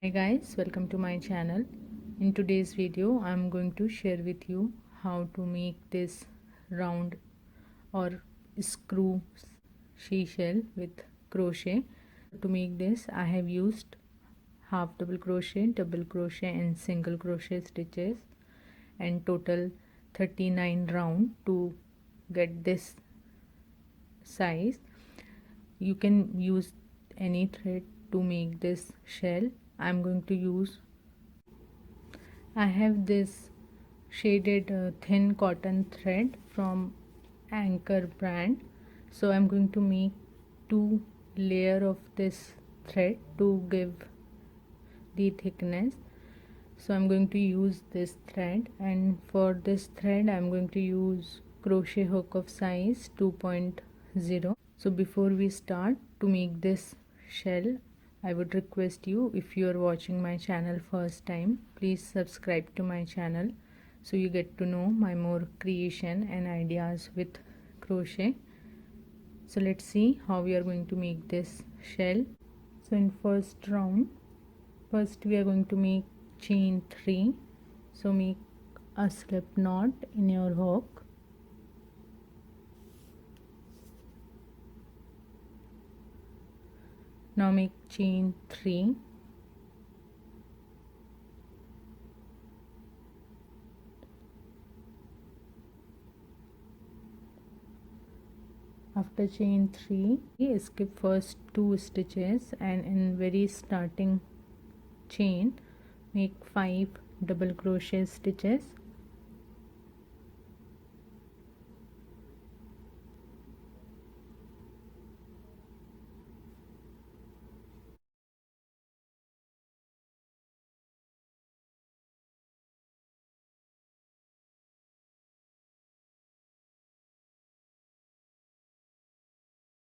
Hi guys, welcome to my channel. In today's video I'm going to share with you how to make this round or screw seashell with crochet. To make this I have used half double crochet, double crochet and single crochet stitches and total 39 round to get this size. You can use any thread to make this shell. I'm going to use, I have this shaded thin cotton thread from Anchor brand, so I'm going to make two layer of this thread to give the thickness. So I'm going to use this thread, and for this thread I'm going to use crochet hook of size 2.0. So before we start to make this shell, I would request you, if you are watching my channel first time, please subscribe to my channel so you get to know my more creation and ideas with crochet. So let's see how we are going to make this shell. So in first round, first we are going to make chain 3. So make a slip knot in your hook. Now make chain 3. After chain 3, skip first 2 stitches and in very starting chain make 5 double crochet stitches.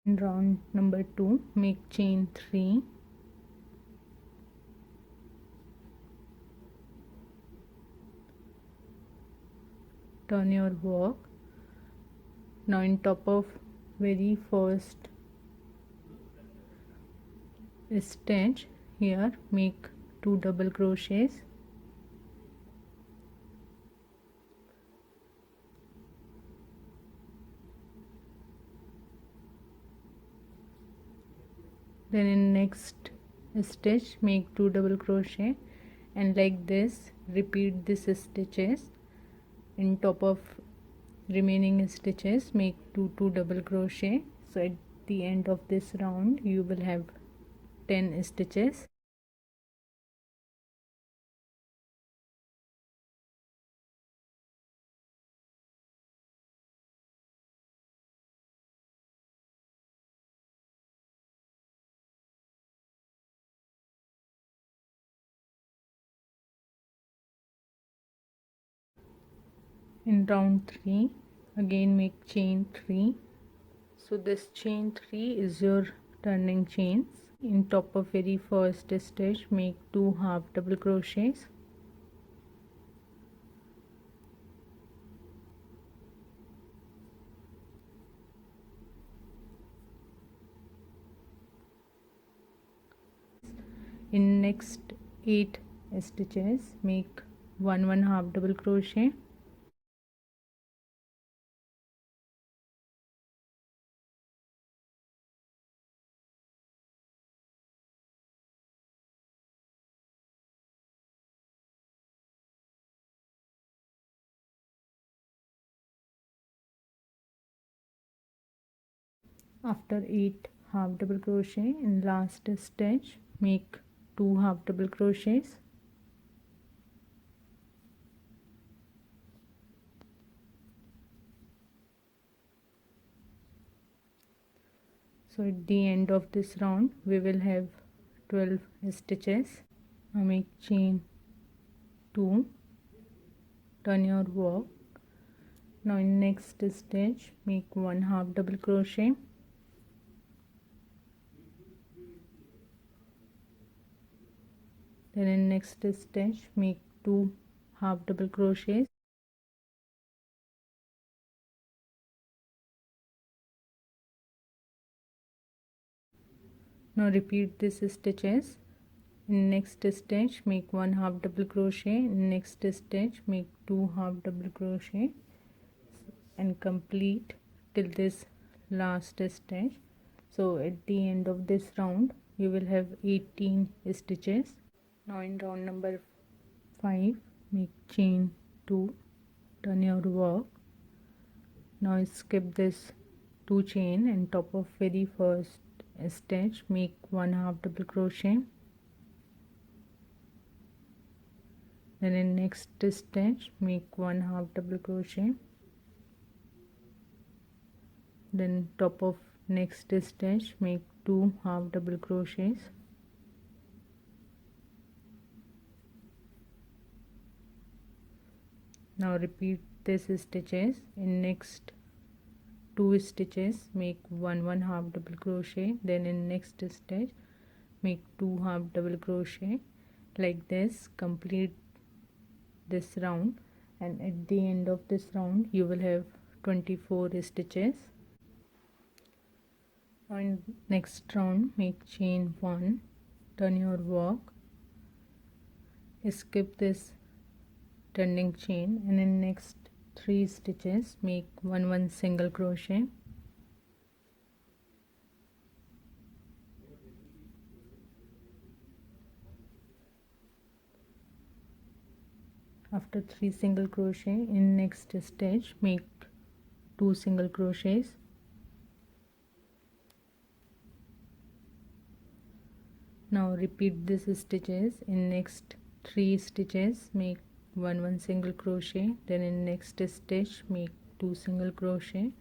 In round number 2 make chain 3. Turn your work. Now in top of very first stitch here make 2 double crochets. Then in next stitch make 2 double crochet, and like this repeat this stitches. In top of remaining stitches make 2 double crochet. So at the end of this round you will have 10 stitches. In round 3 again make chain 3. So this chain 3 is your turning chains. In top of very first stitch make 2 half double crochets. In next 8 stitches make 1 half double crochet. After 8 half double crochet in last stitch make 2 half double crochets. So at the end of this round we will have 12 stitches. Now make chain 2, turn your work. Now in next stitch make 1 half double crochet. Then in next stitch make 2 half double crochets. Now repeat these stitches. In next stitch make 1 half double crochet, in next stitch make 2 half double crochet and complete till this last stitch. So at the end of this round you will have 18 stitches. Now in round number 5 make chain 2, turn your work. Now skip this 2 chain and top of very first stitch make 1 half double crochet. Then in next stitch make 1 half double crochet. Then top of next stitch make 2 half double crochets. Now repeat these stitches. In next 2 stitches make 1 half double crochet. Then in next stitch make 2 half double crochet. Like this complete this round, and at the end of this round you will have 24 stitches. Now in next round make chain 1, turn your work, skip this turning chain, and in next 3 stitches make 1 single crochet. After 3 single crochet in next stitch make 2 single crochets. Now repeat these stitches. In next 3 stitches make 1 single crochet. Then in next stitch make 2 single crochet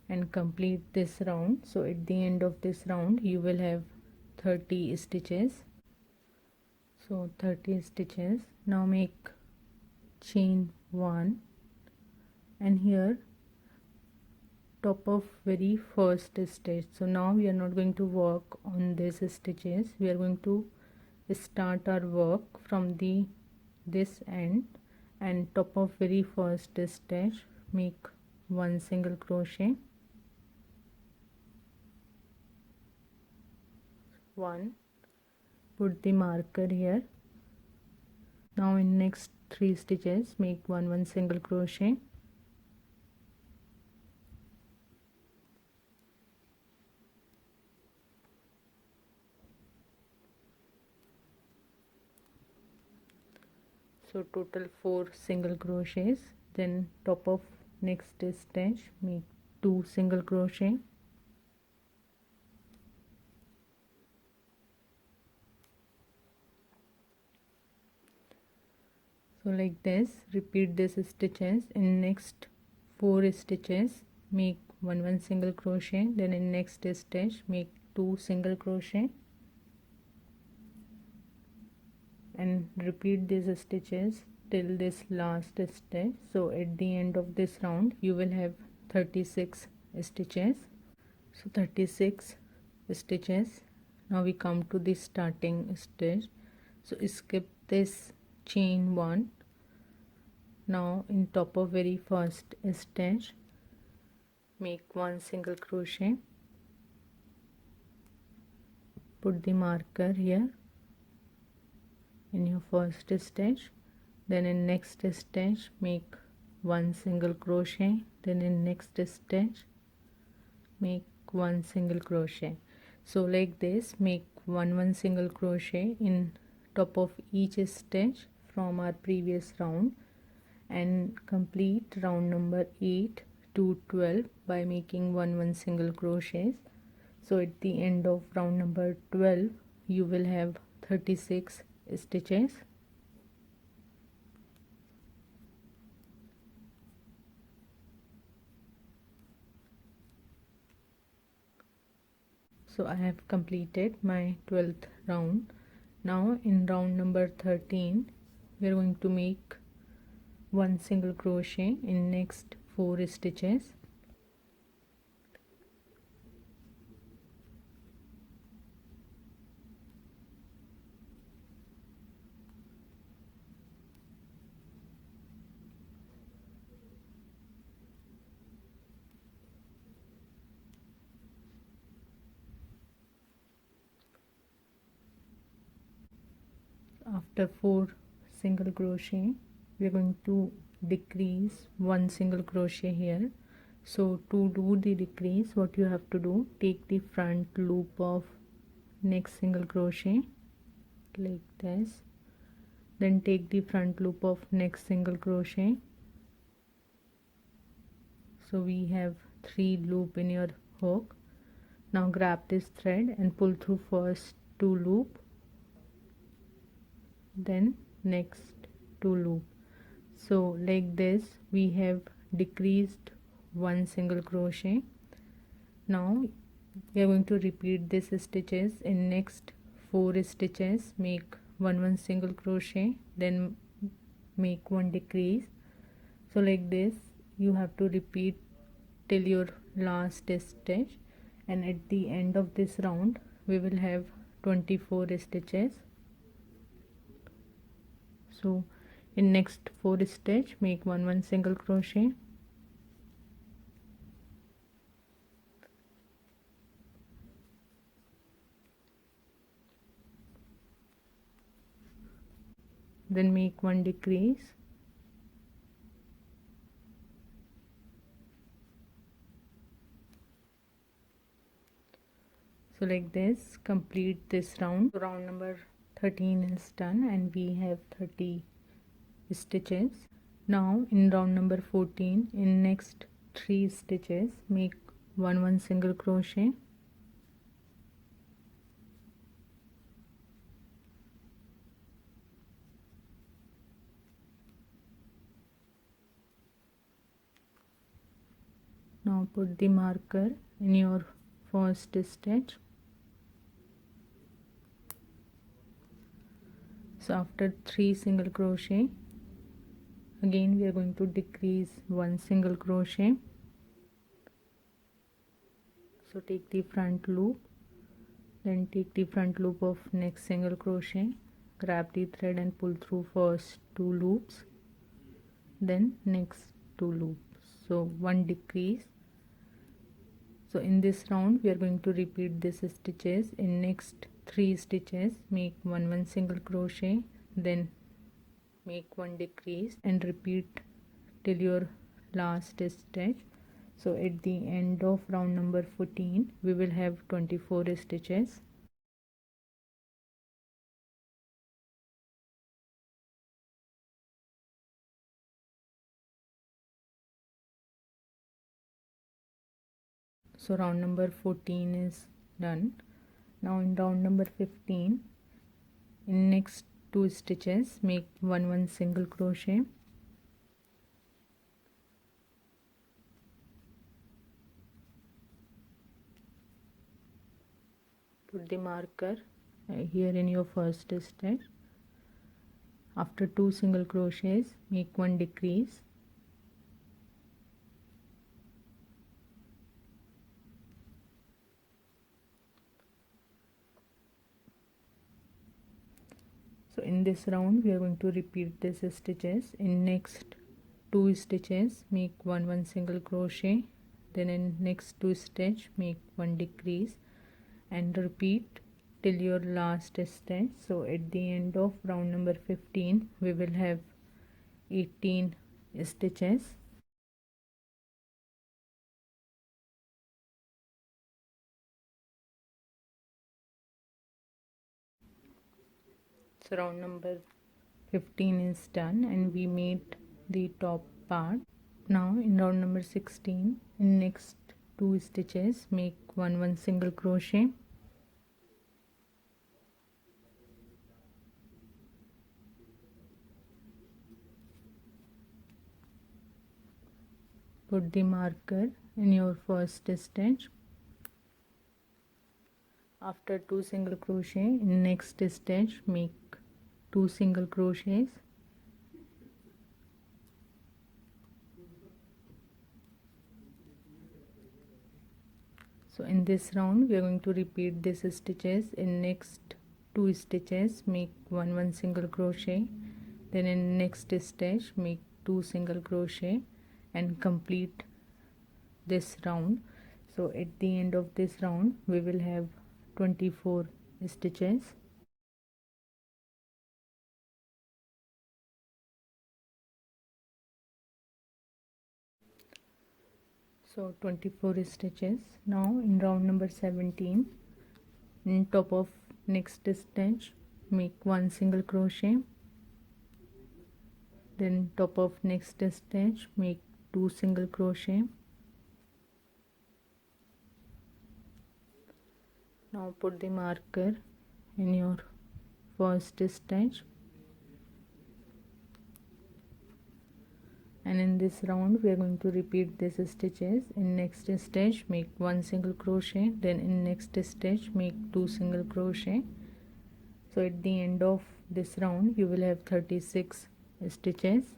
and complete this round. So at the end of this round you will have 30 stitches. So 30 stitches. Now make chain 1, and here top of very first stitch. So now we are not going to work on these stitches, we are going to start our work from this end, and top of very first stitch make 1 single crochet, 1, put the marker here. Now in next 3 stitches make 1 single crochet, so total 4 single crochets. Then top of next stitch make 2 single crochet, so like this repeat these stitches. In next 4 stitches make 1 single crochet. Then in next stitch make 2 single crochet and repeat these stitches till this last stitch. So at the end of this round you will have 36 stitches. So 36 stitches. Now we come to the starting stitch, so skip this chain 1. Now in top of very first stitch make 1 single crochet, put the marker here in your first stitch. Then in next stitch make 1 single crochet. Then in next stitch make 1 single crochet. So like this make 1 single crochet in top of each stitch from our previous round, and complete round number 8 to 12 by making 1 single crochets. So at the end of round number 12 you will have 36 stitches. So I have completed my 12th round. Now in round number 13 we are going to make 1 single crochet in next 4 stitches. after 4 single crochet we are going to decrease 1 single crochet here. So to do the decrease, what you have to do, take the front loop of next single crochet like this, then take the front loop of next single crochet. So we have 3 loop in your hook. Now grab this thread and pull through first 2 loop, then next 2 loop. So like this we have decreased 1 single crochet. Now we are going to repeat this stitches in next 4 stitches. Make 1 single crochet, then make 1 decrease. So like this you have to repeat till your last stitch, and at the end of this round we will have 24 stitches. So in next 4 stitch make 1 single crochet, then make 1 decrease, so like this complete this round. Round number 13 is done and we have 30 stitches. Now in round number 14, in next 3 stitches make 1 single crochet, now put the marker in your first stitch. So after 3 single crochet, again we are going to decrease 1 single crochet. So take the front loop, then take the front loop of next single crochet, grab the thread and pull through first 2 loops, then next 2 loops. So 1 decrease. So in this round we are going to repeat this stitches in next 3 stitches. Make 1 single crochet, then make 1 decrease and repeat till your last stitch. So at the end of round number 14 we will have 24 stitches. So round number 14 is done. Now in round number 15, in next 2 stitches make 1 single crochet, put the marker here in your first stitch. After 2 single crochets make 1 decrease, so in this round we are going to repeat this stitches in next 2 stitches. Make 1 single crochet, then in next 2 stitch make 1 decrease and repeat till your last stitch. So at the end of round number 15 we will have 18 stitches. So round number 15 is done and we made the top part. Now in round number 16, in next 2 stitches make 1 single crochet, put the marker in your first stitch. After 2 single crochet in next stitch make 2 single crochets, so in this round we are going to repeat these stitches in next 2 stitches. Make 1 single crochet, then in next stitch make 2 single crochet and complete this round. So at the end of this round we will have 24 stitches. So 24 stitches. Now in round number 17, in top of next stitch make 1 single crochet, then top of next stitch make 2 single crochet. Now put the marker in your first stitch, and in this round we are going to repeat these stitches. In next stitch make 1 single crochet, then in next stitch make 2 single crochet. So at the end of this round you will have 36 stitches.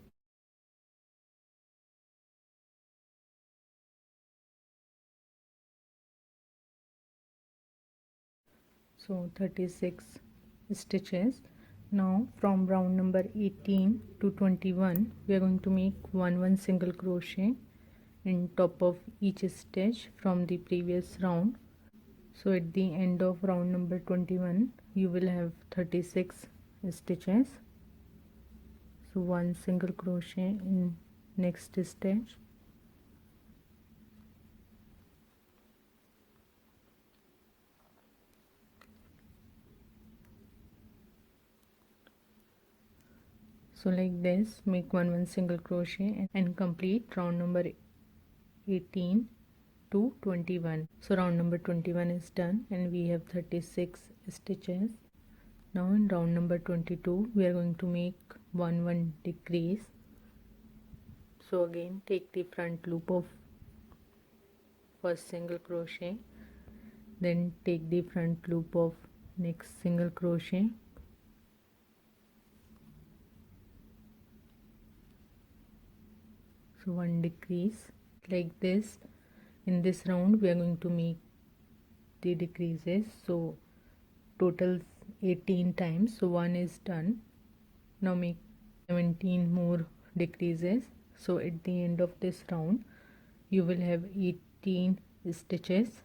So 36 stitches. Now from round number 18 to 21 we are going to make 1 single crochet in top of each stitch from the previous round. So at the end of round number 21 you will have 36 stitches. So 1 single crochet in next stitch, so like this make 1 single crochet and complete round number 18 to 21. So round number 21 is done and we have 36 stitches. Now in round number 22 we are going to make 1 decrease. So again take the front loop of first single crochet, then take the front loop of next single crochet, so 1 decrease. Like this in this round we are going to make the decreases, so total 18 times. So 1 is done. Now make 17 more decreases. So at the end of this round you will have 18 stitches.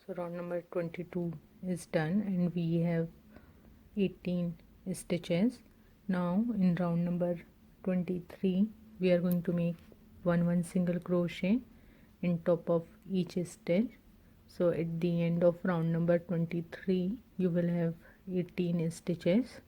So round number 22 is done and we have 18 stitches. Now in round number 23 we are going to make 1 single crochet in top of each stitch. So at the end of round number 23 you will have 18 stitches.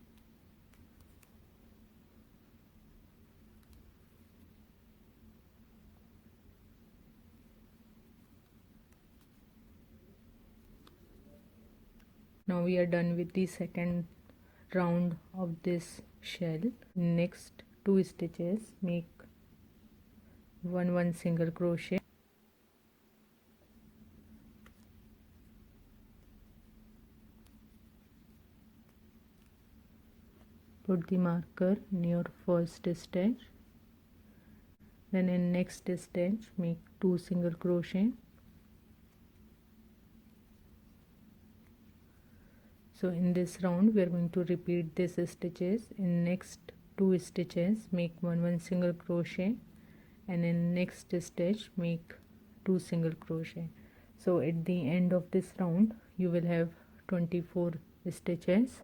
Now we are done with the second round of this shell. Next 2 stitches make 1 single crochet, put the marker in your first stitch, then in next stitch make 2 single crochet. So in this round we are going to repeat these stitches. In next 2 stitches make 1 single crochet, and in next stitch make 2 single crochet. So at the end of this round you will have 24 stitches.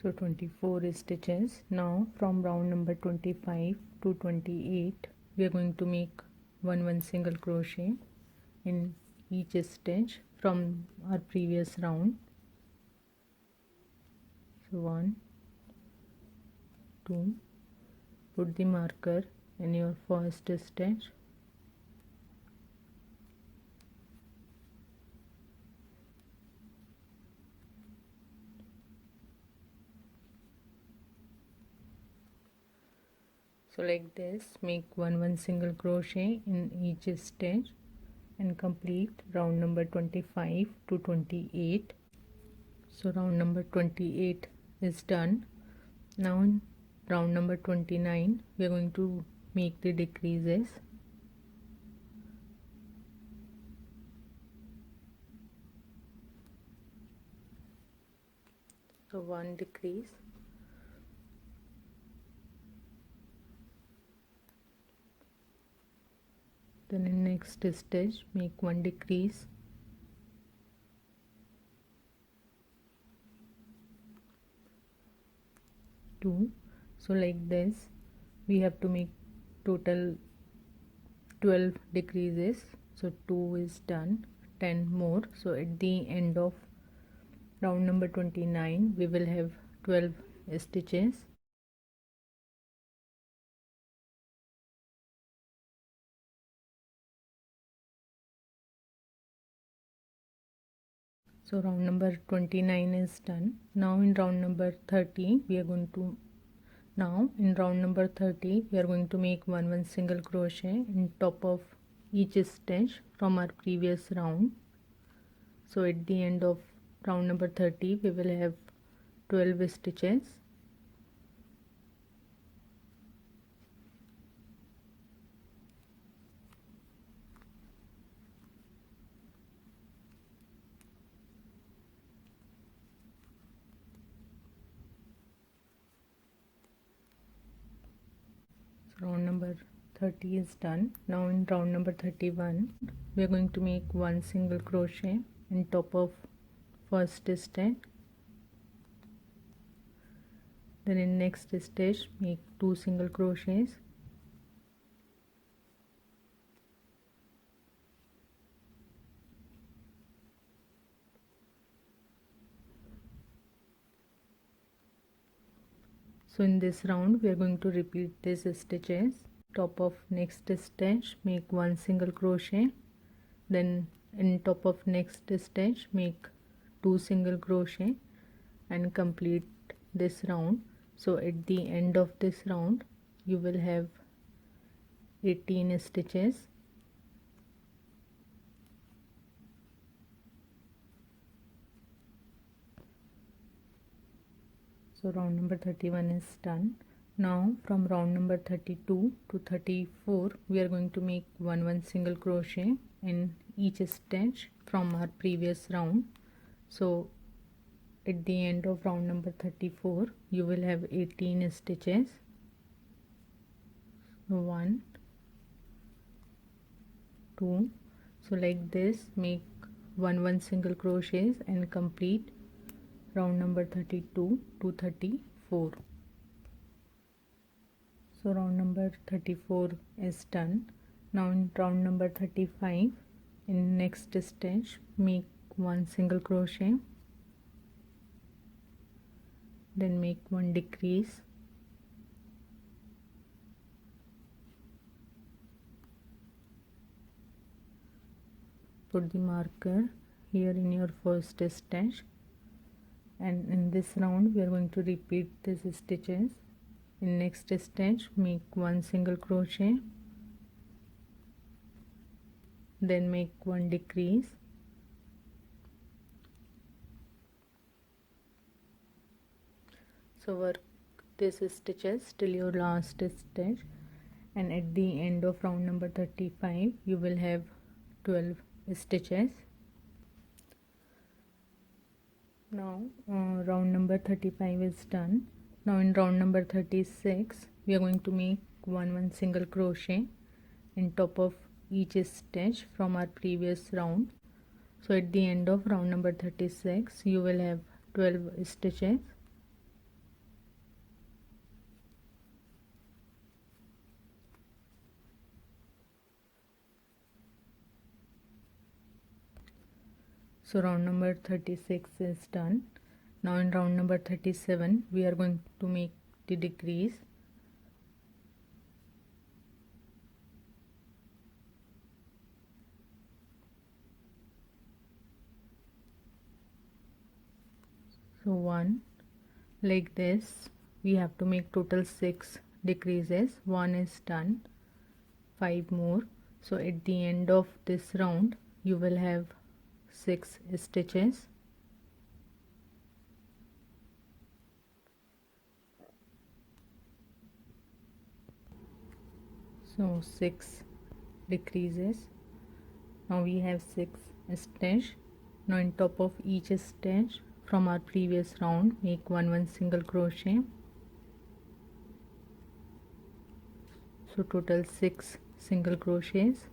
So 24 stitches. Now from round number 25 to 28 we are going to make 1 single crochet in each stitch from our previous round. So 1, 2, put the marker in your first stitch, so like this make 1 single crochet in each stitch and complete round number 25 to 28. So round number 28 is done. Now in round number 29 we are going to make the decreases. So one decrease, then in next stitch make one decrease, two. So like this we have to make total 12 decreases. So 2 is done, 10 more. So at the end of round number 29 we will have 12 stitches. So round number 29 is done. Now in round number 30 we are going to make one single crochet in top of each stitch from our previous round. So at the end of round number 30 we will have 12 stitches. Round number 30 is done. Now in round number 31 we are going to make one single crochet in top of first stitch, then in next stitch make two single crochets, so in this round we are going to repeat these stitches. Top of next stitch make one single crochet, then in top of next stitch make two single crochet and complete this round. So at the end of this round you will have 18 stitches. So round number 31 is done. Now from round number 32 to 34 we are going to make one single crochet in each stitch from our previous round. So at the end of round number 34 you will have 18 stitches. 1, 2. So like this make one single crochets and complete round number 32 to 34. So round number 34 is done. Now in round number 35 in next stitch make one single crochet, then make one decrease, put the marker here in your first stitch, and in this round we are going to repeat these stitches. In next stitch make one single crochet, then make one decrease, so work these stitches till your last stitch, and at the end of round number 35 you will have 12 stitches. Now round number 35 is done. Now in round number 36 we are going to make one single crochet in top of each stitch from our previous round. So at the end of round number 36 you will have 12 stitches. So round number 36 is done. Now in round number 37 we are going to make the decrease. So 1, like this we have to make total 6 decreases. 1 is done, 5 more. So at the end of this round you will have 6 stitches. So 6 decreases. Now we have 6 stitch. Now on top of each stitch from our previous round, make one single crochet. So total 6 single crochets.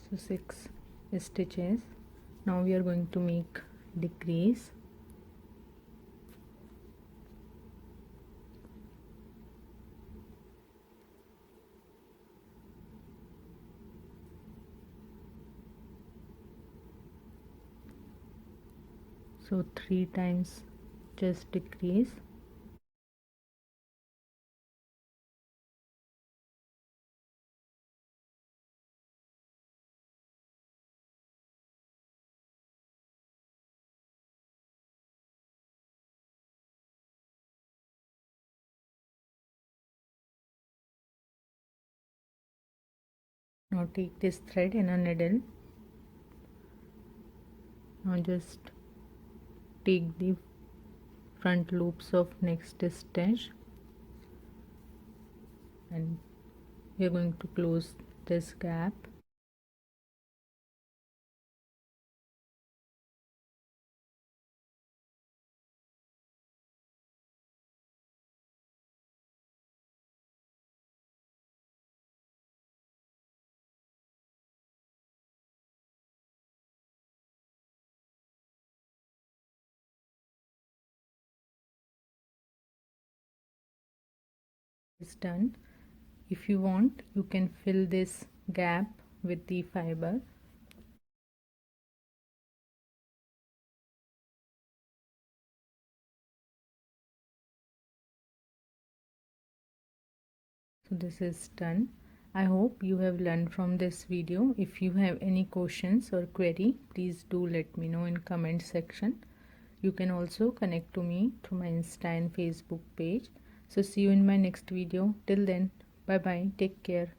So 6 stitches. Now we are going to make decrease. So 3 times just decrease. Now take this thread and a needle. Now just take the front loops of next stitch and we are going to close this gap. It's done. If you want, you can fill this gap with the fiber. So this is done. I hope you have learned from this video. If you have any questions or query, please do let me know in comment section. You can also connect to me through my Insta and Facebook page. So see you in my next video. Till then, bye bye. Take care.